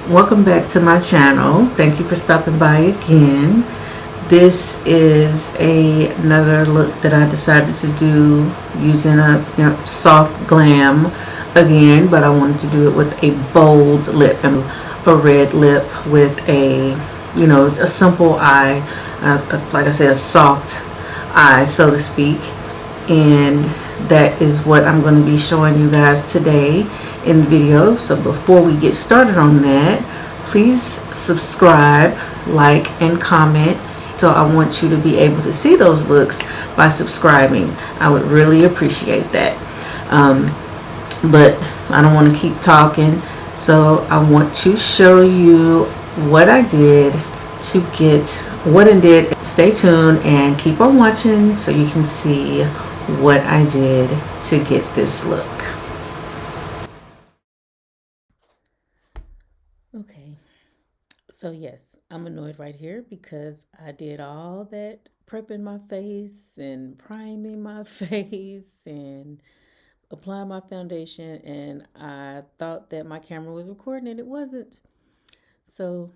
Welcome back to my channel. Thank you for stopping by again. This is another look that I decided to do using a soft glam again, but I wanted to do it with a bold lip and a red lip with a a simple eye, like I said, a soft eye, so to speak. And that is what I'm going to be showing you guys today in the video. So before we get started on that, please subscribe, like, and comment. So I want you to be able to see those looks by subscribing. I would really appreciate that. But I don't want to keep talking, so I want to show you what I did to get what I did. Stay tuned and keep on watching so you can see what I did to get this look. Okay, so yes, I'm annoyed right here because I did all that prepping my face and priming my face and applying my foundation, and I thought that my camera was recording and it wasn't. So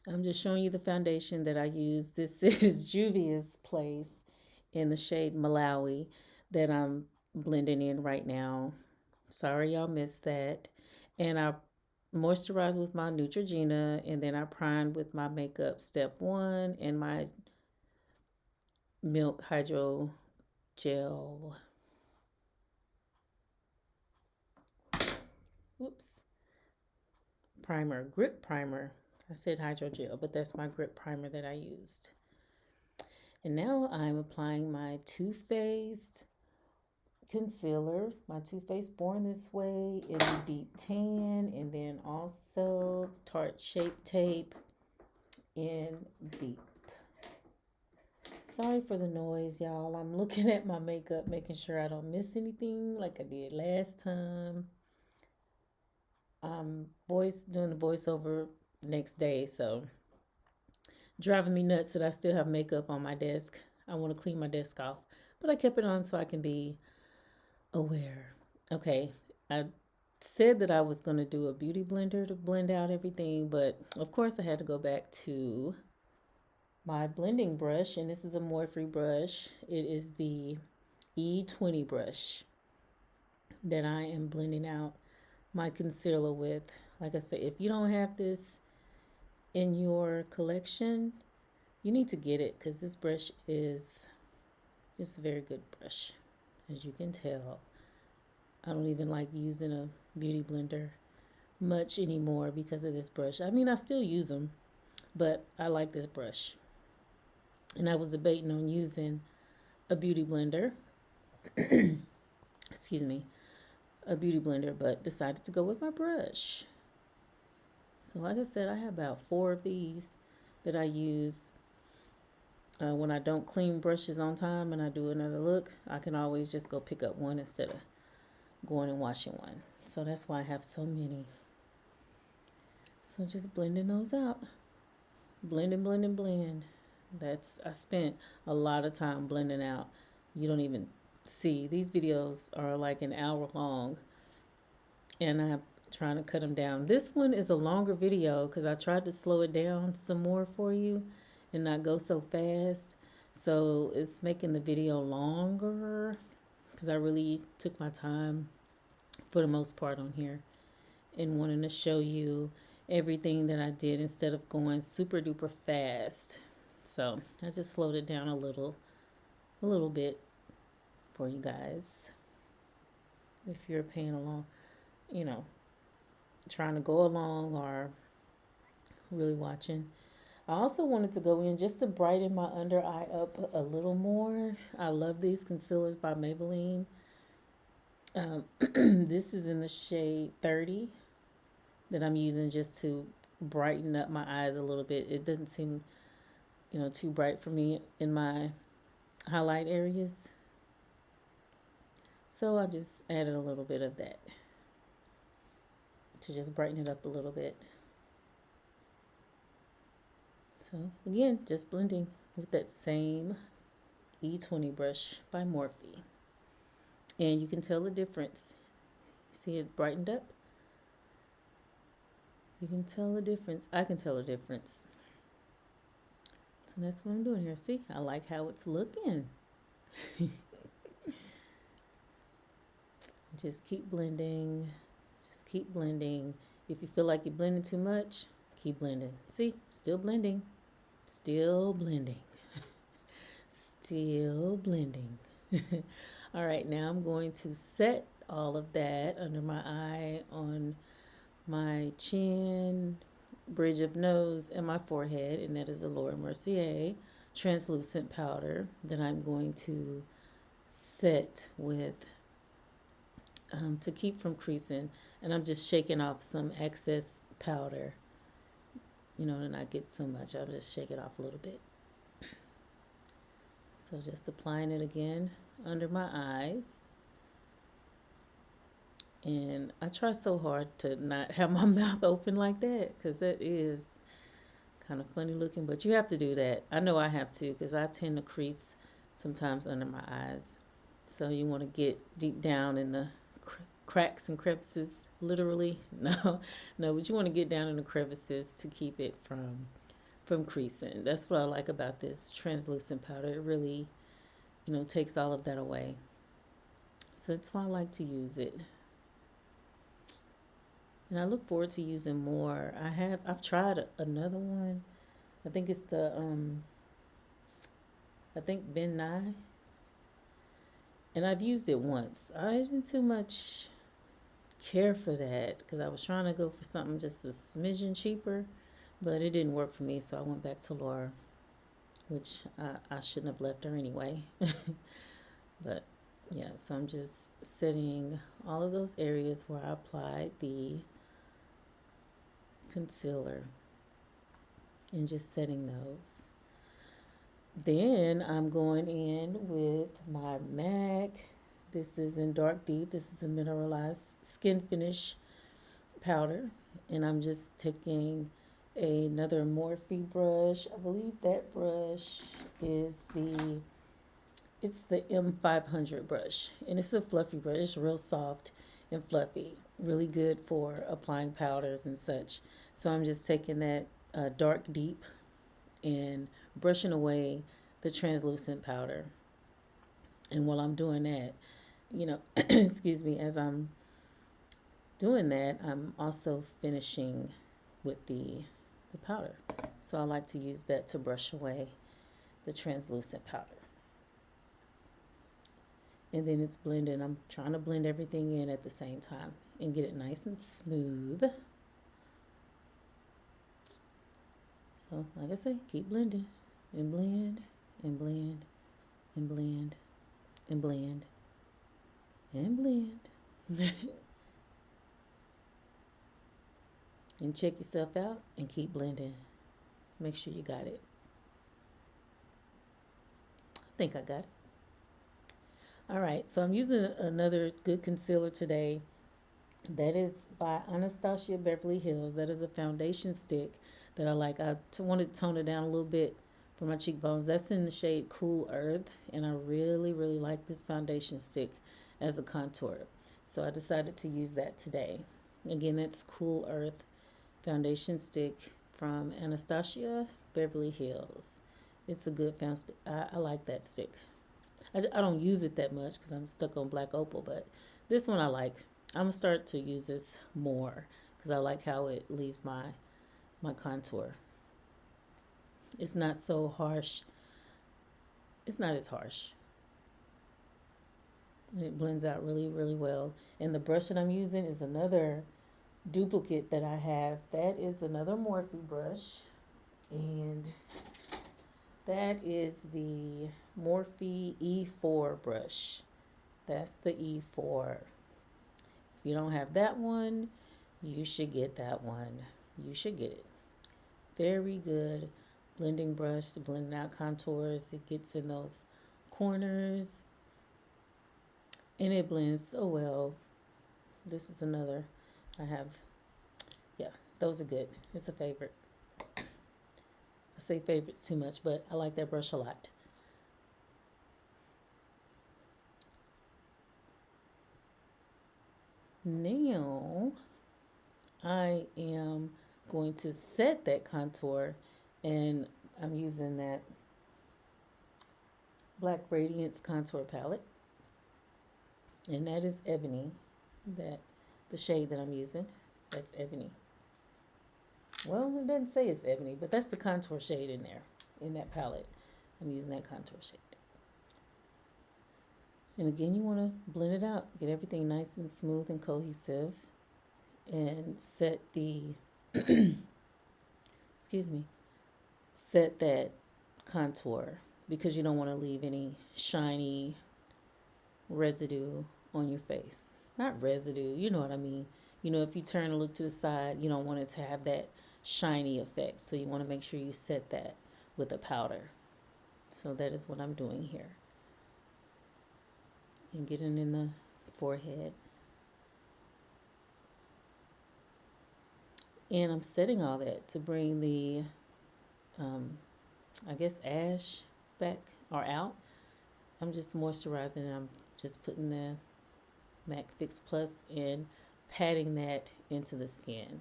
I'm just showing you the foundation that I use. This is Juvia's Place in the shade Malawi that I'm blending in right now. Sorry y'all missed that. And I moisturized with my Neutrogena, and then I primed with my Makeup Step 1 and my Milk Hydro Gel. Whoops. Primer, grip primer. I said hydrogel, but that's my grip primer that I used. And now I'm applying my Too Faced concealer, my Too Faced Born This Way in the deep tan, and then also Tarte Shape Tape in deep. Sorry for the noise, y'all. I'm looking at my makeup, making sure I don't miss anything like I did last time. I'm doing the voiceover next day, so driving me nuts that I still have makeup on my desk. I want to clean my desk off, but I kept it on so I can be aware. Okay, I said that I was going to do a beauty blender to blend out everything, but of course I had to go back to my blending brush, and this is a Morphe brush. It is the E20 brush that I am blending out my concealer with. Like I said, if you don't have this in your collection, you need to get it because this brush is a very good brush. As you can tell, I don't even like using a beauty blender much anymore because of this brush. I mean, I still use them, but I like this brush. And I was debating on using a beauty blender. Excuse me, a beauty blender, but decided to go with my brush. So like I said, I have about 4 of these that I use when I don't clean brushes on time and I do another look. I can always just go pick up one instead of going and washing one. So that's why I have so many. So just blending those out. Blend and blend and blend. I spent a lot of time blending out. You don't even see. These videos are like an hour long, and I'm trying to cut them down. This one is a longer video because I tried to slow it down some more for you and not go so fast. So it's making the video longer because I really took my time for the most part on here and wanting to show you everything that I did instead of going super duper fast. So I just slowed it down a little bit for you guys. If you're paying along, trying to go along or really watching. I also wanted to go in just to brighten my under eye up a little more. I love these concealers by Maybelline. This is in the shade 30 that I'm using just to brighten up my eyes a little bit. It doesn't seem, too bright for me in my highlight areas. So I just added a little bit of that to just brighten it up a little bit. So again, just blending with that same E20 brush by Morphe. And you can tell the difference. See it brightened up? You can tell the difference. I can tell the difference. So that's what I'm doing here. See, I like how it's looking. Just keep blending. Just keep blending. If you feel like you're blending too much, keep blending. See, still blending. Still blending. Still blending. All right, now I'm going to set all of that under my eye, on my chin, bridge of nose, and my forehead, and that is a Laura Mercier translucent powder that I'm going to set with to keep from creasing. And I'm just shaking off some excess powder, you know, to not get so much. I'll just shake it off a little bit. So just applying it again under my eyes. And I try so hard to not have my mouth open like that, because that is kind of funny looking, but you have to do that. I know I have to, because I tend to crease sometimes under my eyes. So you want to get deep down in the cracks and crevices, literally. No, but you want to get down in the crevices to keep it from creasing. That's what I like about this translucent powder. It really, you know, takes all of that away. So that's why I like to use it. And I look forward to using more. I've tried another one. I think it's the I think Ben Nye. And I've used it once. I didn't too much care for that, because I was trying to go for something just a smidgen cheaper, but it didn't work for me, so I went back to Laura, which I shouldn't have left her anyway. But yeah, so I'm just setting all of those areas where I applied the concealer and just setting those. Then I'm going in with my MAC. This is in Dark Deep. This is a mineralized skin finish powder. And I'm just taking another Morphe brush. I believe that brush is it's the M500 brush. And it's a fluffy brush. It's real soft and fluffy. Really good for applying powders and such. So I'm just taking that Dark Deep and brushing away the translucent powder. And while I'm doing that, you know, excuse me, as I'm doing that, I'm also finishing with the powder. So I like to use that to brush away the translucent powder. And then it's blending. I'm trying to blend everything in at the same time and get it nice and smooth. So, like I say, keep blending and blend and blend and blend and blend and blend. And check yourself out and keep blending. Make sure you got it. I think I got it. All right, so I'm using another good concealer today. That is by Anastasia Beverly Hills. That is a foundation stick that I like. I wanted to tone it down a little bit for my cheekbones. That's in the shade Cool Earth, and I really, really like this foundation stick as a contour. So I decided to use that today. Again, that's Cool Earth foundation stick from Anastasia Beverly Hills. It's a good found stick. I like that stick. I don't use it that much because I'm stuck on Black Opal, but this one I like. I'm going to start to use this more because I like how it leaves my contour. It's not so harsh. It's not as harsh. It blends out really, really well. And the brush that I'm using is another duplicate that I have. That is another Morphe brush. And that is the Morphe E4 brush. That's the E4. If you don't have that one, you should get that one. You should get it. Very good blending brush to blend out contours. It gets in those corners and it blends so well. This is another I have. Yeah, those are good. It's a favorite. I say favorites too much, but I like that brush a lot. Now I am going to set that contour, and I'm using that Black Radiance contour palette, and that is Ebony. That the shade that I'm using, that's Ebony. Well, it doesn't say it's Ebony, but that's the contour shade in there, in that palette. I'm using that contour shade. And again, you want to blend it out, get everything nice and smooth and cohesive, and set the, excuse me, set that contour, because you don't want to leave any shiny residue on your face. Not residue, you know what I mean. You know, if you turn and look to the side, you don't want it to have that shiny effect. So you want to make sure you set that with a powder. So that is what I'm doing here. And getting in the forehead. And I'm setting all that to bring the, I guess, ash back or out. I'm just moisturizing, and I'm just putting the MAC Fix Plus and patting that into the skin.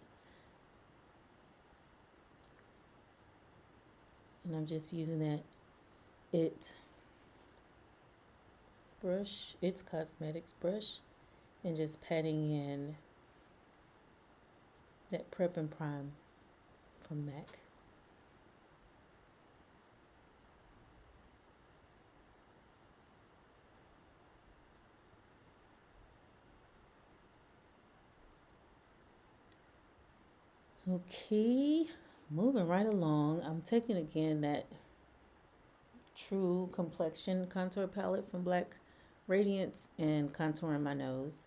And I'm just using that It's Cosmetics brush, and just patting in that Prep and Prime from MAC. Okay, moving right along. I'm taking again that True Complexion contour palette from Black Radiance and contouring my nose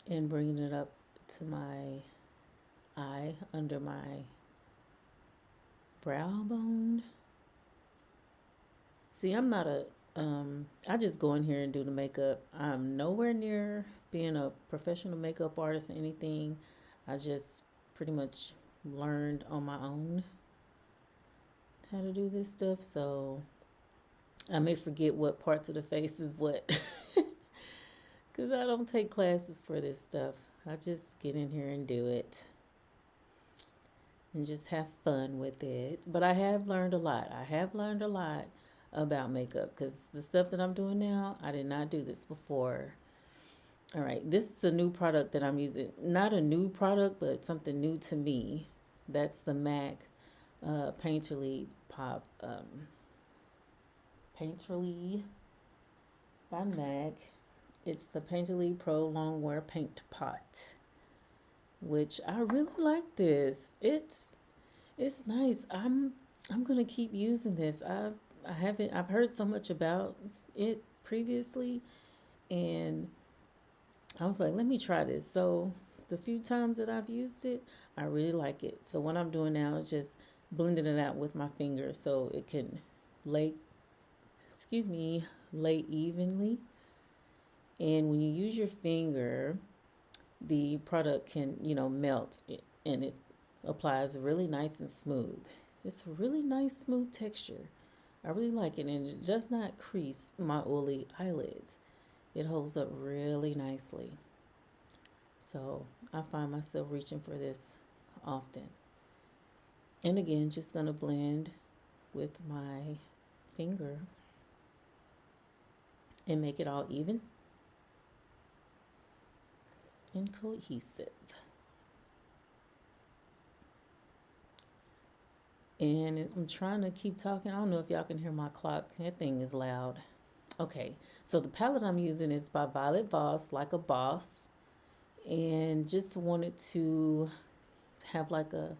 and bringing it up to my eye, under my brow bone. See, I'm not I just go in here and do the makeup. I'm nowhere near being a professional makeup artist or anything. I just pretty much learned on my own how to do this stuff, so I may forget what parts of the face is what, because I don't take classes for this stuff. I just get in here and do it and just have fun with it. But I have learned a lot. I have learned a lot about makeup, because the stuff that I'm doing now, I did not do this before. All right, this is a new product that I'm using. Not a new product, but something new to me. That's the MAC Painterly Painterly by MAC. It's the Painterly Pro Longwear Paint Pot, which I really like this. It's nice. I'm gonna keep using this. I've heard so much about it previously, and I was like, let me try this. So the few times that I've used it, I really like it. So what I'm doing now is just blending it out with my finger so it can lay evenly. And when you use your finger, the product can, melt it, and it applies really nice and smooth. It's a really nice smooth texture. I really like it, and it does not crease my oily eyelids. It holds up really nicely. So I find myself reaching for this often. And again, just going to blend with my finger and make it all even and cohesive. And I'm trying to keep talking. I don't know if y'all can hear my clock. That thing is loud. Okay, so the palette I'm using is by Violet Voss, Like a Boss. And just wanted to have like a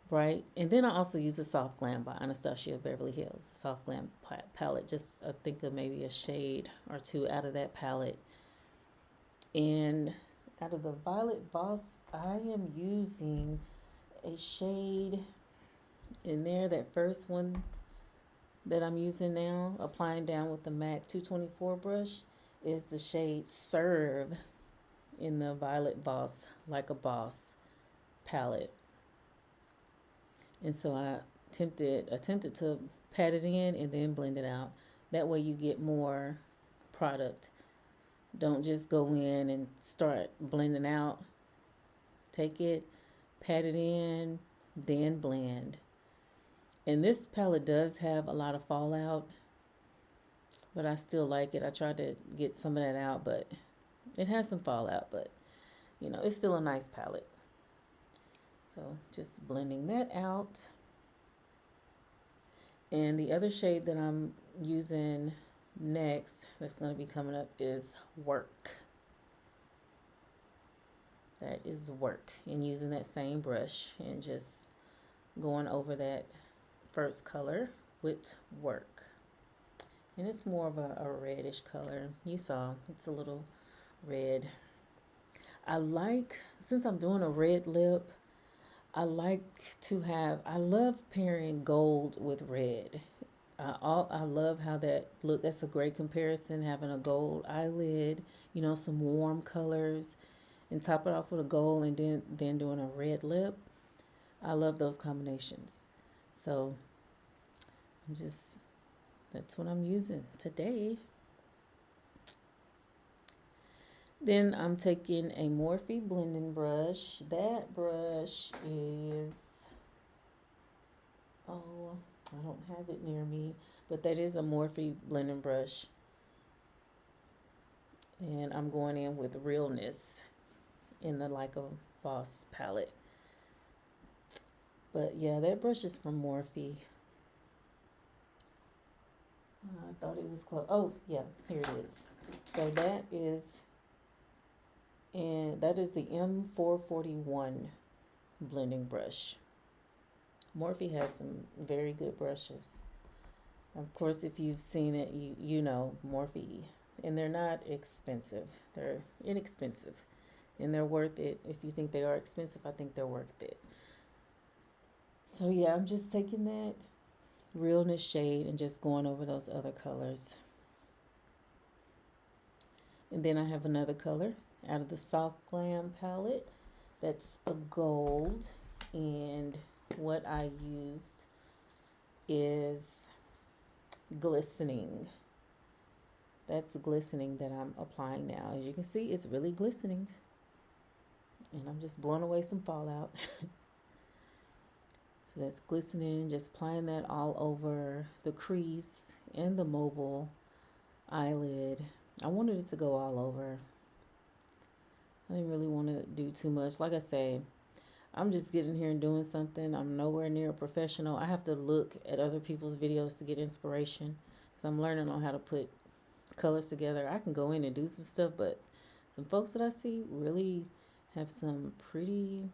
bright, and then I also use a Soft Glam by Anastasia Beverly Hills. Soft Glam palette, just I think of maybe a shade or two out of that palette. And out of the Violet Voss, I am using a shade in there, that first one that I'm using now, applying down with the MAC 224 brush, is the shade Serve in the Violet Voss Like a Boss palette. And so I attempted to pat it in and then blend it out. That way you get more product. Don't just go in and start blending out. Take it, pat it in, then blend. And this palette does have a lot of fallout, but I still like it. I tried to get some of that out, but it has some fallout, but you know, it's still a nice palette. So just blending that out. And the other shade that I'm using next that's going to be coming up is Work. That is Work. And using that same brush and just going over that first color with Work. And it's more of a reddish color. You saw it's a little red. I like, since I'm doing a red lip, I like to have, I love pairing gold with red. I love how that look. That's a great comparison, having a gold eyelid, you know, some warm colors, and top it off with a gold, and then doing a red lip. I love those combinations. So that's what I'm using today. Then I'm taking a Morphe blending brush. That brush is, oh, I don't have it near me, but that is a Morphe blending brush. And I'm going in with Realness in the Like a Boss palette. But yeah, that brush is from Morphe. I thought it was close. Oh, yeah, here it is. So that is the M441 blending brush. Morphe has some very good brushes. Of course, if you've seen it, you know Morphe. And they're not expensive. They're inexpensive. And they're worth it. If you think they are expensive, I think they're worth it. So yeah, I'm just taking that Realness shade and just going over those other colors. And then I have another color out of the Soft Glam palette. That's a gold. And what I used is Glistening. That's glistening that I'm applying now. As you can see, it's really glistening. And I'm just blowing away some fallout. So that's glistening, just applying that all over the crease and the mobile eyelid. I wanted it to go all over. I didn't really want to do too much. Like I say, I'm just getting here and doing something. I'm nowhere near a professional. I have to look at other people's videos to get inspiration because I'm learning on how to put colors together. I can go in and do some stuff, but some folks that I see really have some pretty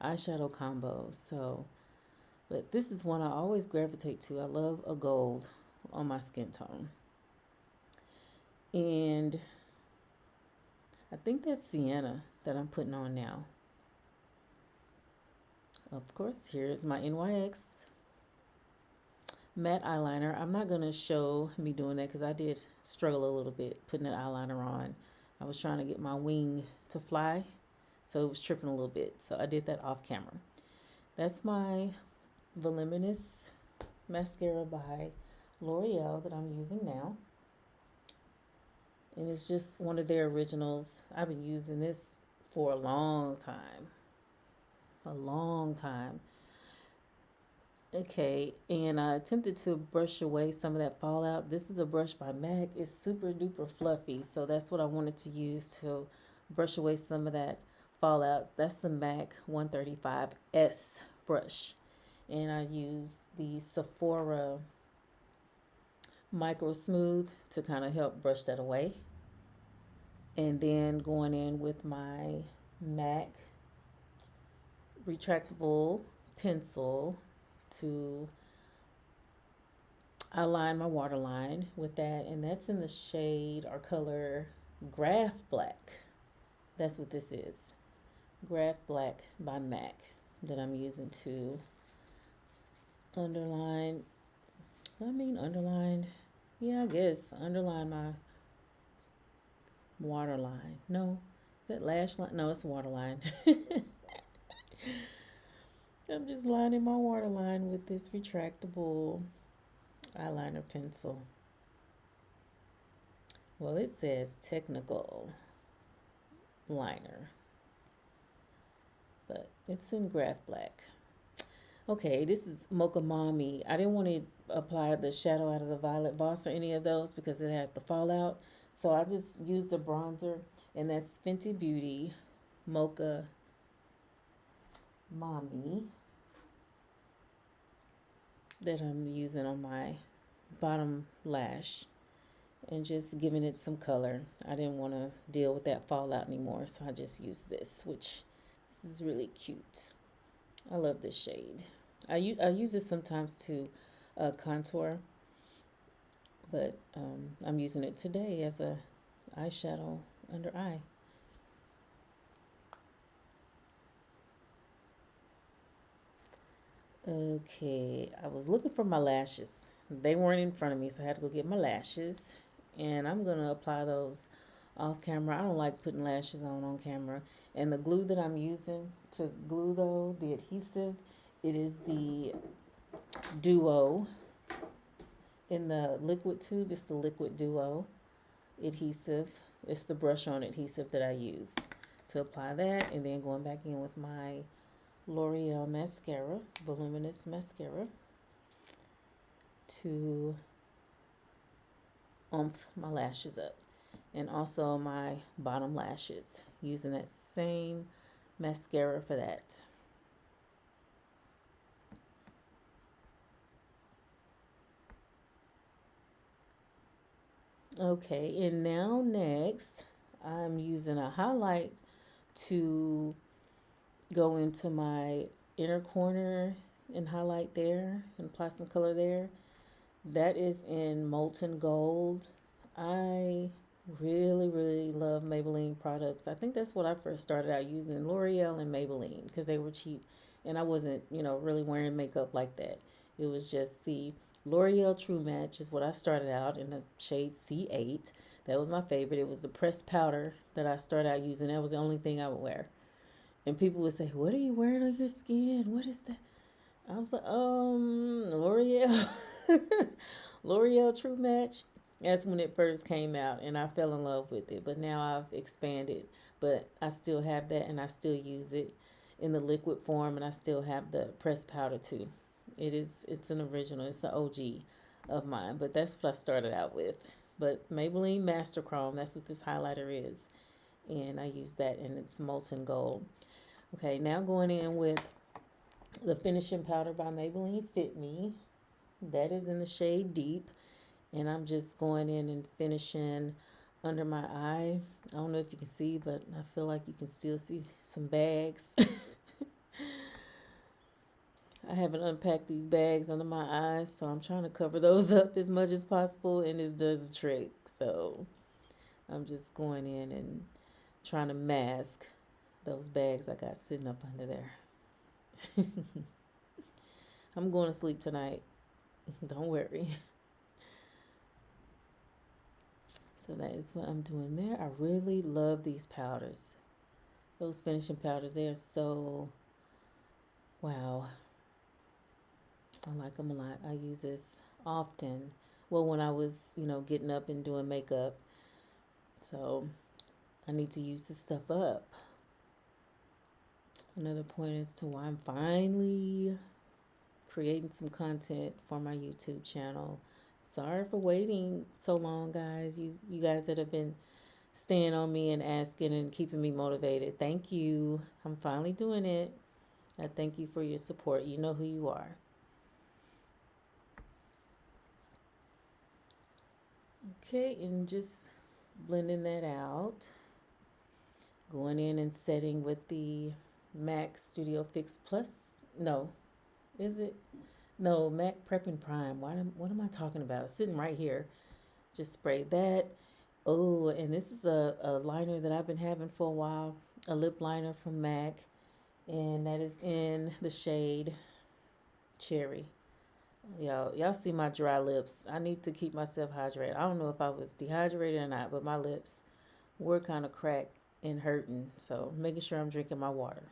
eyeshadow combos. So, but this is one I always gravitate to. I love a gold on my skin tone. And I think that's Sienna that I'm putting on now. Of course, here's my NYX matte eyeliner. I'm not going to show me doing that because I did struggle a little bit putting that eyeliner on. I was trying to get my wing to fly, so it was tripping a little bit. So I did that off camera. That's my Voluminous mascara by L'Oreal that I'm using now. And it's just one of their originals. I've been using this for a long time. A long time. Okay, and I attempted to brush away some of that fallout. This is a brush by MAC. It's super duper fluffy, so that's what I wanted to use to brush away some of that fallout. That's the MAC 135S brush. And I used the Sephora Micro Smooth to kind of help brush that away. And then going in with my MAC retractable pencil to align my waterline with that. And that's in the shade or color Graph Black. That's what this is. Graph Black by MAC that I'm using to underline. Yeah, I guess underline my waterline. No, is that lash line? No, it's waterline. I'm just lining my waterline with this retractable eyeliner pencil. Well, it says technical liner. but it's in Graph Black. Okay, this is Mocha Mommy. I didn't want to apply the shadow out of the Violet Voss or any of those because it had the fallout. So I just used a bronzer, and that's Fenty Beauty Mocha Mommy that I'm using on my bottom lash and just giving it some color. I didn't want to deal with that fallout anymore, so I just used this, which this is really cute. I love this shade. I use this sometimes to contour, but I'm using it today as a eyeshadow under eye. Okay, I was looking for my lashes. They weren't in front of me, so I had to go get my lashes. And I'm going to apply those off camera. I don't like putting lashes on camera. And the glue that I'm using to glue, though, the adhesive, it is the Duo. In the liquid tube, it's the Liquid Duo adhesive. It's the brush on adhesive that I use to apply that. And then going back in with my L'Oreal mascara, voluminous mascara, to oomph my lashes up, and also my bottom lashes, using that same mascara for that. Okay, and now next I'm using a highlight to go into my inner corner and highlight there and apply some color there. That is in Molten Gold. I really love Maybelline products. I think that's what I first started out using, L'Oreal and Maybelline, because they were cheap and I wasn't, really wearing makeup like that. It was just the L'Oreal True Match is what I started out in the shade C8. That was my favorite. It was the pressed powder that I started out using. That was the only thing I would wear. And people would say, "What are you wearing on your skin? What is that?" I was like, L'Oreal. L'Oreal True Match. That's when it first came out, and I fell in love with it. But now I've expanded. But I still have that, and I still use it in the liquid form, and I still have the pressed powder too. It's an original. It's an OG of mine. But that's what I started out with. But Maybelline Master Chrome, that's what this highlighter is. And I use that, and it's Molten Gold. Okay, now going in with the finishing powder by Maybelline Fit Me. That is in the shade Deep. And I'm just going in and finishing under my eye. I don't know if you can see, but I feel like you can still see some bags. I haven't unpacked these bags under my eyes, so I'm trying to cover those up as much as possible, and this does the trick. So I'm just going in and trying to mask those bags I got sitting up under there. I'm going to sleep tonight. Don't worry. So that is what I'm doing there. I really love these powders. Those finishing powders, they are so, wow. I like them a lot. I use this often. Well, when I was, getting up and doing makeup. So I need to use this stuff up. Another point as to why I'm finally creating some content for my YouTube channel. Sorry for waiting so long, guys. You guys that have been staying on me and asking and keeping me motivated. Thank you. I'm finally doing it. I thank you for your support. You know who you are. Okay, and just blending that out. Going in and setting with the MAC Studio Fix Plus. No, is it? No, MAC Prep and Prime. What am I talking about? Sitting right here. Just sprayed that. Oh, and this is a liner that I've been having for a while. A lip liner from MAC. And that is in the shade Cherry. Y'all see my dry lips. I need to keep myself hydrated. I don't know if I was dehydrated or not, but my lips were kind of cracked and hurting. So making sure I'm drinking my water.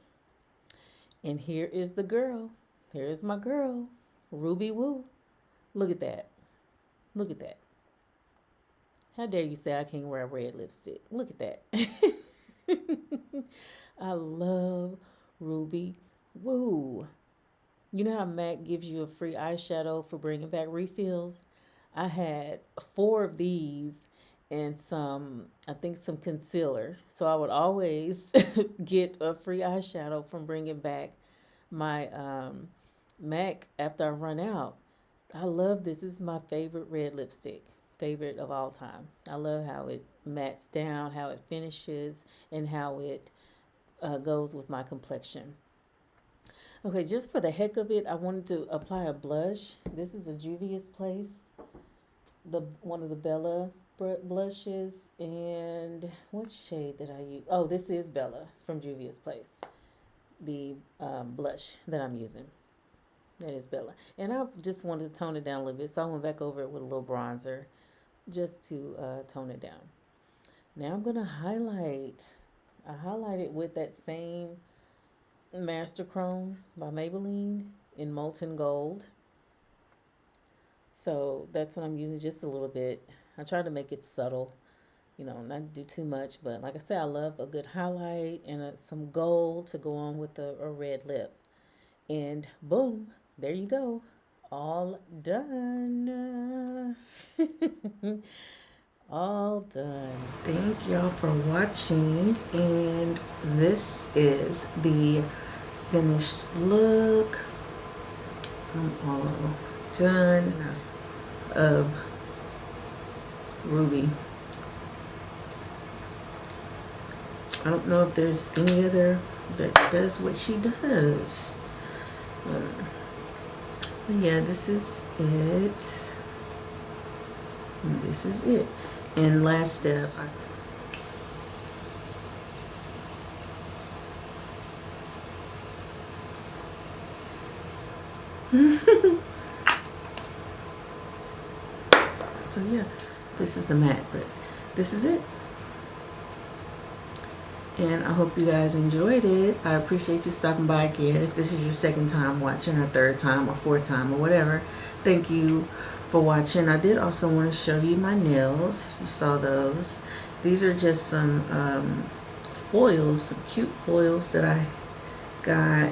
And here is the girl. Here is my girl, Ruby Woo. Look at that. Look at that. How dare you say I can't wear red lipstick? Look at that. I love Ruby Woo. You know how MAC gives you a free eyeshadow for bringing back refills? I had 4 of these and some, I think, some concealer. So I would always get a free eyeshadow from bringing back my MAC after I run out. I love this. This is my favorite red lipstick, favorite of all time. I love how it mattes down, how it finishes, and how it goes with my complexion. Okay, just for the heck of it, I wanted to apply a blush. This is a Juvia's Place, the one of the Bella blushes. And what shade did I use? Oh, this is Bella from Juvia's Place, the blush that I'm using. That is Bella. And I just wanted to tone it down a little bit, so I went back over it with a little bronzer just to tone it down. Now I'm going to highlight. I highlighted with that same Master Chrome by Maybelline in Molten Gold. So that's what I'm using, just a little bit. I try to make it subtle, not do too much. But like I said, I love a good highlight and some gold to go on with a red lip. And boom, there you go. All done. All done. Thank y'all for watching. And this is the finished look. I'm all done of Ruby. I don't know if there's any other that does what she does. Yeah, this is it. This is it. And last step. So yeah, this is the matte, but this is it. And I hope you guys enjoyed it. I appreciate you stopping by again. If this is your second time watching, or third time, or fourth time, or whatever, thank you for watching. I did also want to show you my nails. You saw those. These are just some foils, some cute foils that I got,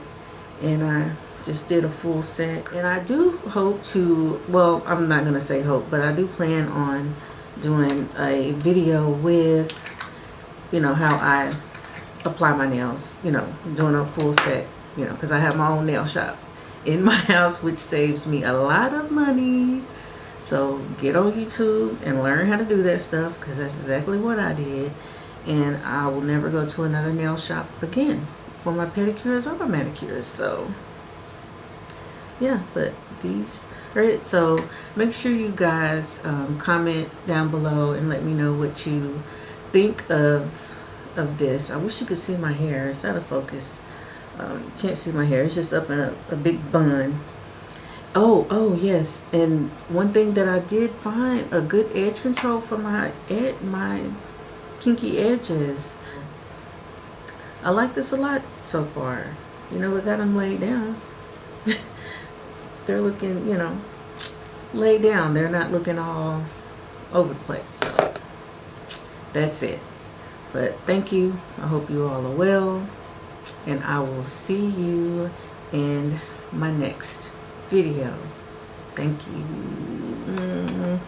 and I just did a full set. And I do hope to, well, I'm not gonna say hope, but I do plan on doing a video with, how I apply my nails, doing a full set, because I have my own nail shop in my house, which saves me a lot of money. So get on YouTube and learn how to do that stuff, because that's exactly what I did. And I will never go to another nail shop again for my pedicures or my manicures. So yeah, but these are it. So make sure you guys comment down below and let me know what you think of this. I wish you could see my hair. It's out of focus. You can't see my hair. It's just up in a big bun. Oh yes, and one thing that I did find, a good edge control for my kinky edges. I like this a lot so far. We got them laid down. They're looking, laid down. They're not looking all over the place. So that's it. But thank you. I hope you all are well, and I will see you in my next video. Thank you.